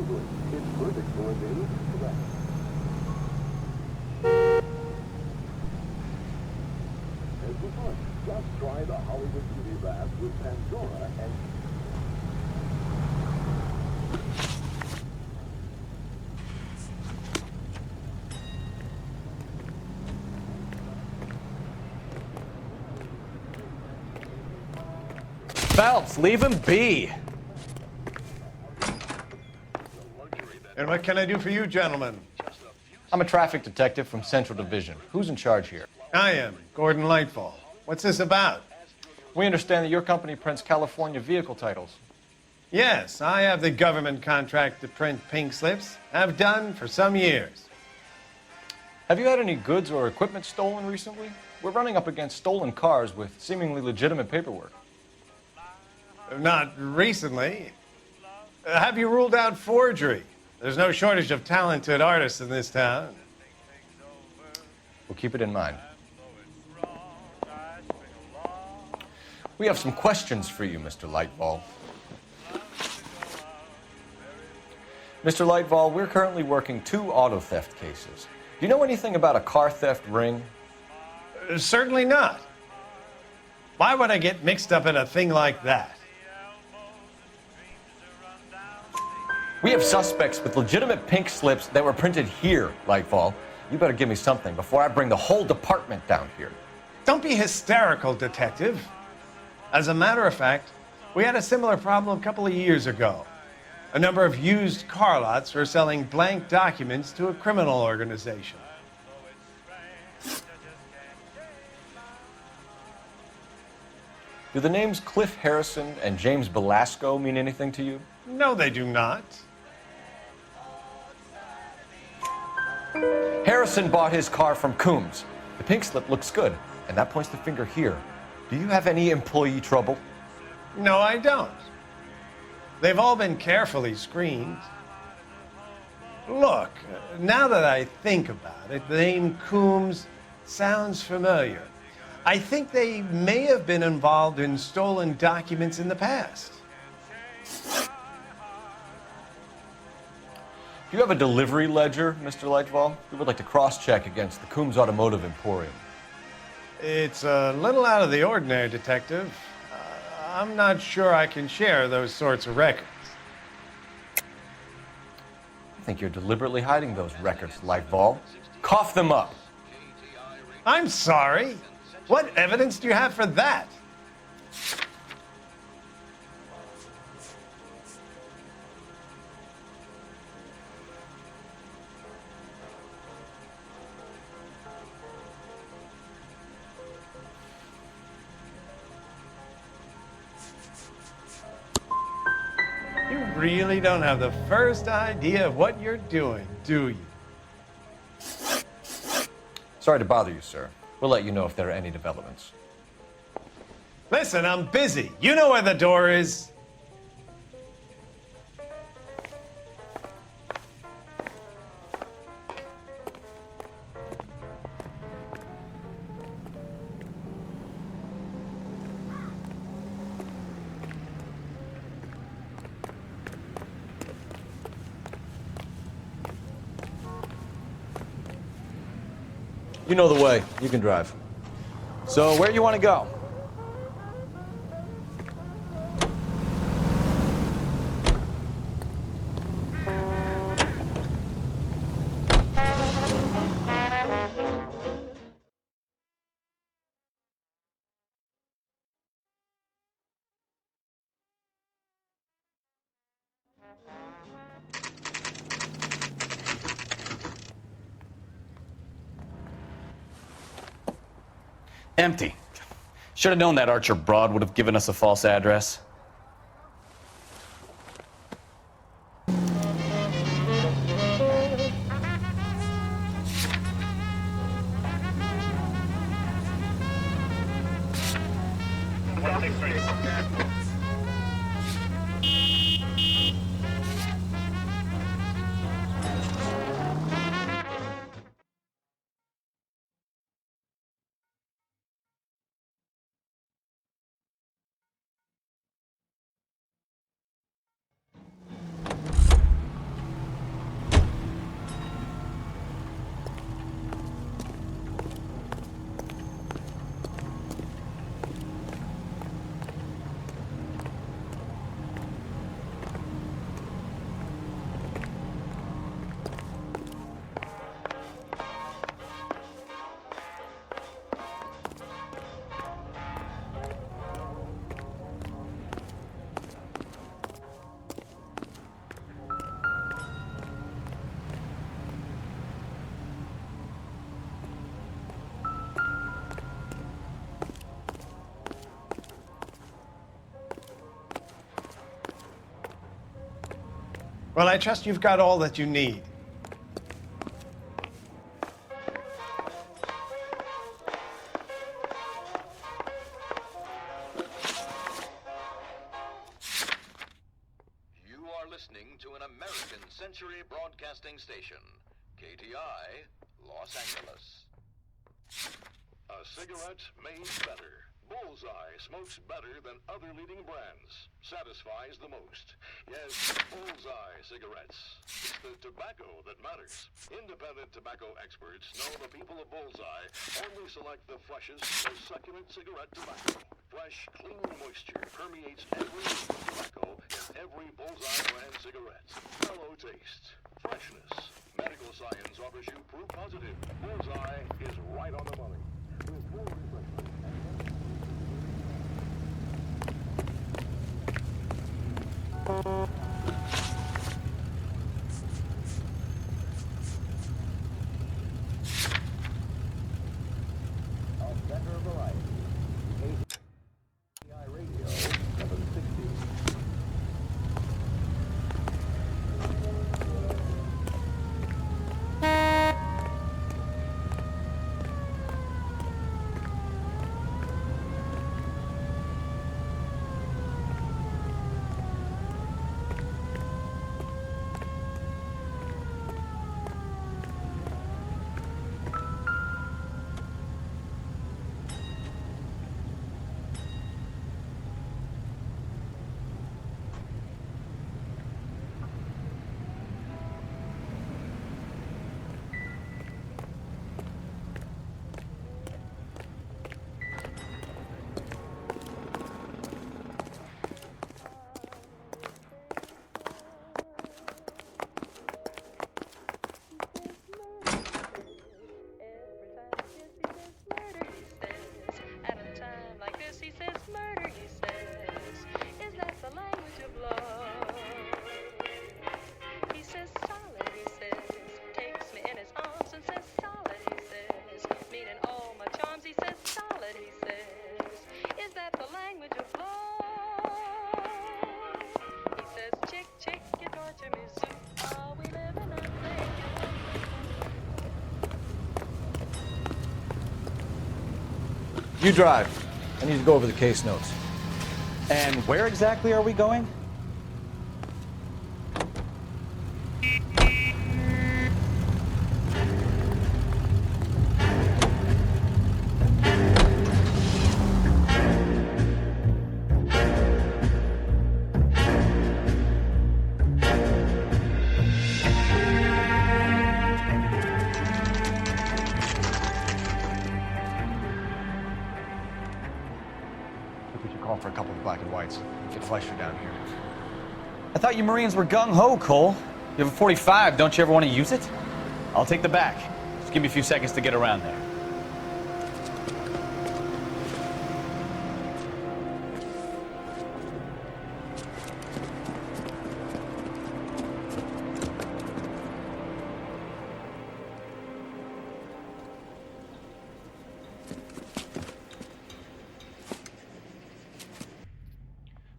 English. It's perfect for a day of stress. As for fun, just try the Hollywood beauty bath with Pandora and... Phelps, leave him be. And what can I do for you, gentlemen? I'm a traffic detective from Central Division. Who's in charge here? I am, Gordon Lightfall. What's this about? We understand that your company prints California vehicle titles. Yes, I have the government contract to print pink slips. Have done for some years. Have you had any goods or equipment stolen recently? We're running up against stolen cars with seemingly legitimate paperwork. Not recently. Have you ruled out forgery? There's no shortage of talented artists in this town. We'll keep it in mind. We have some questions for you, Mr. Lightfall. Mr. Lightfall, we're currently working 2 auto theft cases. Do you know anything about a car theft ring? Certainly not. Why would I get mixed up in a thing like that? We have suspects with legitimate pink slips that were printed here, Lightfall. You better give me something before I bring the whole department down here. Don't be hysterical, detective. As a matter of fact, we had a similar problem a couple of years ago. A number of used car lots were selling blank documents to a criminal organization. Do the names Cliff Harrison and James Belasco mean anything to you? No, they do not. Harrison bought his car from Coombs. The pink slip looks good, and that points the finger here. Do you have any employee trouble? No, I don't. They've all been carefully screened. Look, now that I think about it, the name Coombs sounds familiar. I think they may have been involved in stolen documents in the past. Do you have a delivery ledger, Mr. Lightfall? We would like to cross-check against the Coombs Automotive Emporium. It's a little out of the ordinary, Detective. I'm not sure I can share those sorts of records. I think you're deliberately hiding those records, Lightfall. Cough them up. I'm sorry. What evidence do you have for that? You really don't have the first idea of what you're doing, do you? Sorry to bother you, sir. We'll let you know if there are any developments. Listen, I'm busy. You know where the door is. You know the way. You can drive. So, where do you want to go? Empty. Should have known that Archer broad would have given us a false address. Well, I trust you've got all that you need. You are listening to an American Century Broadcasting Station, KTI, Los Angeles. A cigarette made better. Bullseye smokes better than other leading brands. Satisfies the most. Yes, Bullseye cigarettes. It's the tobacco that matters. Independent tobacco experts know the people of Bullseye only select the freshest, most succulent cigarette tobacco. Fresh, clean moisture permeates every leaf of tobacco in every Bullseye brand cigarette. Mellow taste. Freshness. Medical science offers you proof positive. Bullseye is right on the money. With full refreshment. A better variety. KTI Radio 760. You drive. I need to go over the case notes. And where exactly are we going? For a couple of black and whites. Get Fleischer down here. I thought you Marines were gung-ho, Cole. You have a 45, don't you ever want to use it? I'll take the back. Just give me a few seconds to get around there.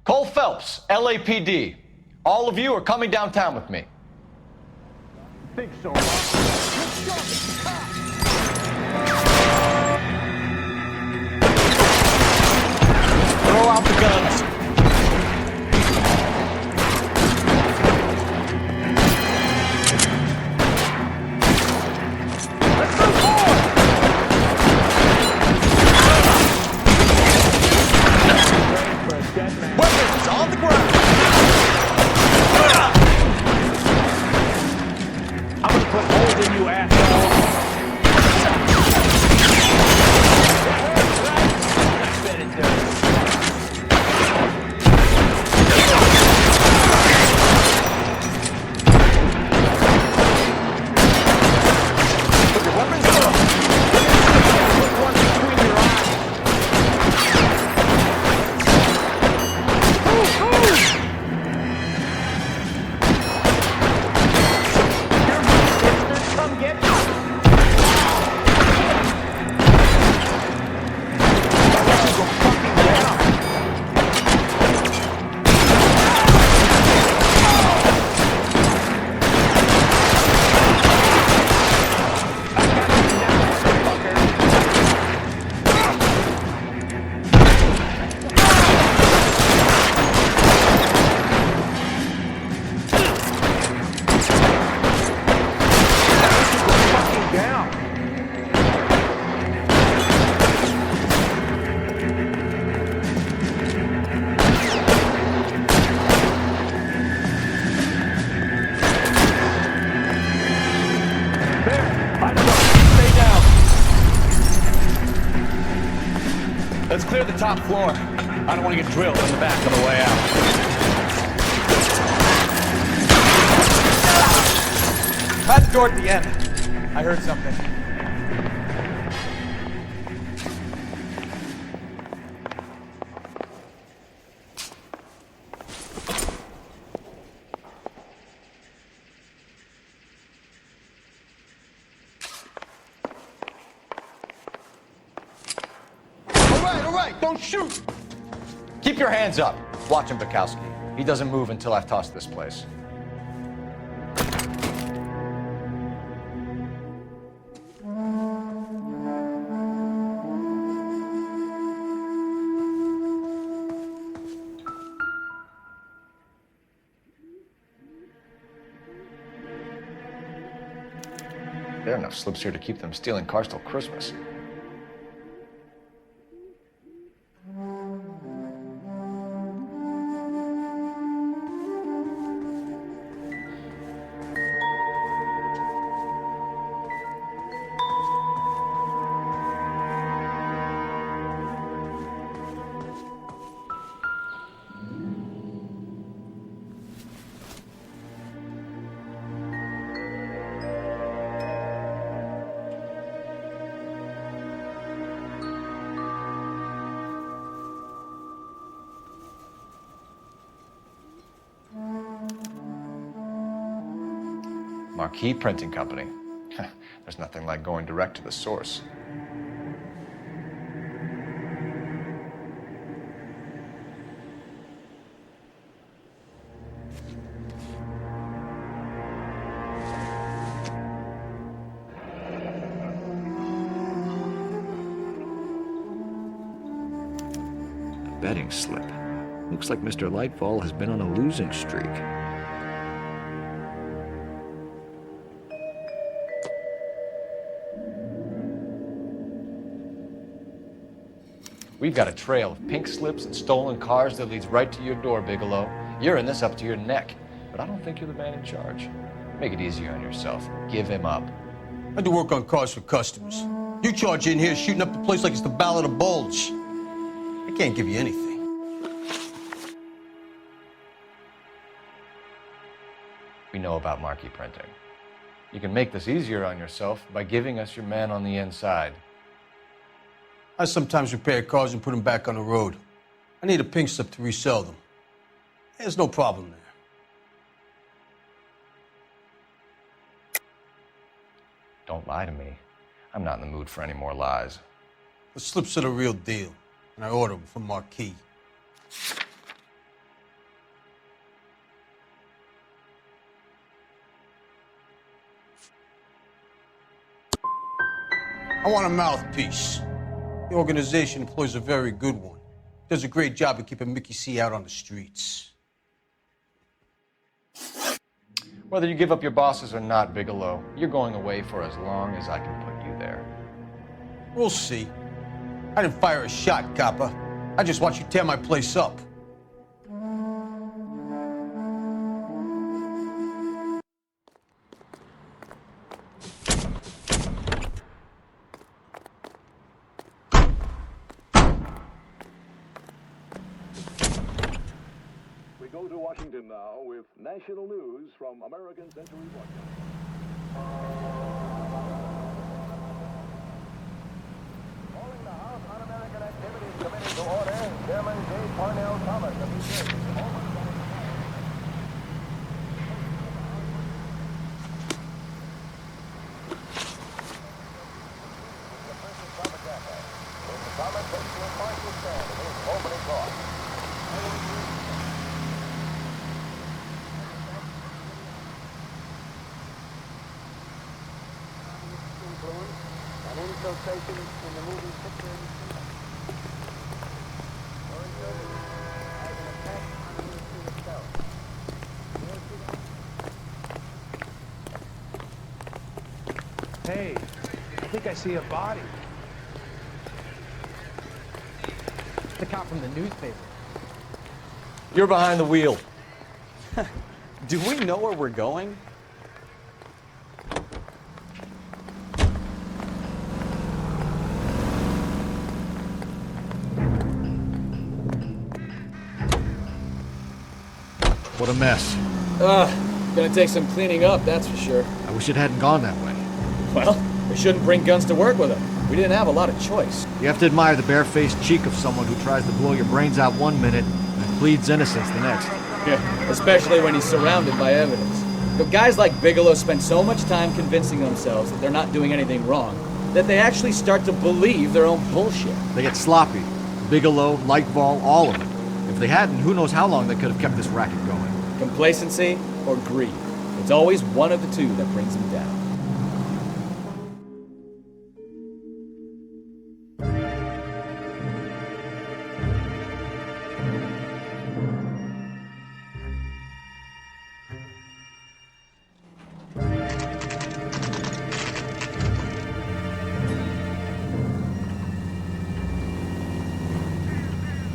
Cole Phelps, LAPD. All of you are coming downtown with me. Think so, Throw out the guns. Let's move forward. Weapons on the ground. I'm gonna put holes in you, asshole. I bet it does. Put your weapons down. Put one between your eyes. Come get you. the top floor. I don't want to get drilled in the back on the way out. At the door at the end. I heard something. All right, don't shoot! Keep your hands up. Watch him, Bukowski. He doesn't move until I've tossed this place. There are enough slips here to keep them stealing cars till Christmas. Marquee Printing Company. There's nothing like going direct to the source. A betting slip. Looks like Mr. Lightfall has been on a losing streak. We've got a trail of pink slips and stolen cars that leads right to your door, Bigelow. You're in this up to your neck, but I don't think you're the man in charge. Make it easier on yourself. Give him up. I do work on cars for customers. You charge in here shooting up the place like it's the Ballad of Bulge. I can't give you anything. We know about marquee printing. You can make this easier on yourself by giving us your man on the inside. I sometimes repair cars and put them back on the road. I need a pink slip to resell them. There's no problem there. Don't lie to me. I'm not in the mood for any more lies. The slips are the real deal, and I order them from Marquee. I want a mouthpiece. The organization employs a very good one. Does a great job of keeping Mickey C out on the streets. Whether you give up your bosses or not, Bigelow, you're going away for as long as I can put you there. We'll see. I didn't fire a shot, copper. I just watched you tear my place up. We go to Washington now with national news from American Century Broadcasting. Calling the House Un-American Activities Committee to order, Chairman J. Parnell Thomas of New Jersey. Thomas takes the impartial stand in his opening court. And infiltration in the moving picture industry. Or as an attack on the industry itself. Hey, I think I see a body. The cop from the newspaper. You're behind the wheel. Do we know where we're going? What a mess. Gonna take some cleaning up, that's for sure. I wish it hadn't gone that way. Well, we shouldn't bring guns to work with them. We didn't have a lot of choice. You have to admire the barefaced cheek of someone who tries to blow your brains out one minute and pleads innocence the next. Yeah, especially when he's surrounded by evidence. But guys like Bigelow spend so much time convincing themselves that they're not doing anything wrong that they actually start to believe their own bullshit. They get sloppy. Bigelow, Lightball, all of them. If they hadn't, who knows how long they could have kept this racket going. Complacency or greed. It's always one of the two that brings them down.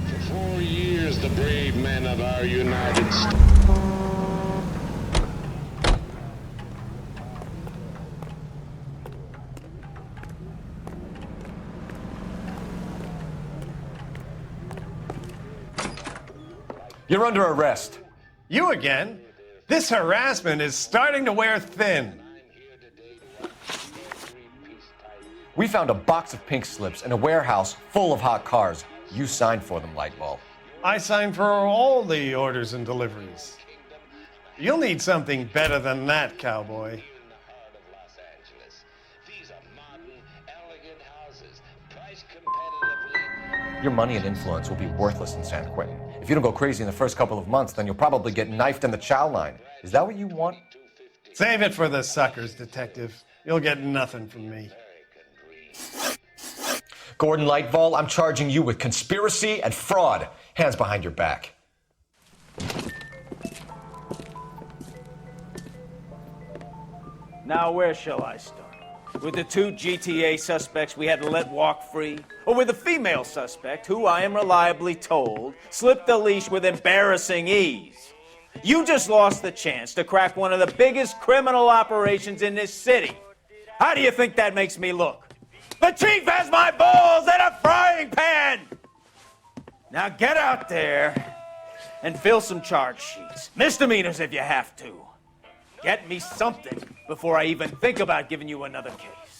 For 4 years, the brave men of our United States. You're under arrest. You again? This harassment is starting to wear thin. We found a box of pink slips in a warehouse full of hot cars. You signed for them, Lightball. I signed for all the orders and deliveries. You'll need something better than that, cowboy. Your money and influence will be worthless in San Quentin. If you don't go crazy in the first couple of months, then you'll probably get knifed in the chow line. Is that what you want? Save it for the suckers, detective. You'll get nothing from me. Gordon Lightball, I'm charging you with conspiracy and fraud. Hands behind your back. Now, where shall I start? With the 2 GTA suspects we had to let walk free? Or with the female suspect, who I am reliably told slipped the leash with embarrassing ease? You just lost the chance to crack one of the biggest criminal operations in this city. How do you think that makes me look? The chief has my balls in a frying pan! Now get out there and fill some charge sheets. Misdemeanors if you have to. Get me something before I even think about giving you another case.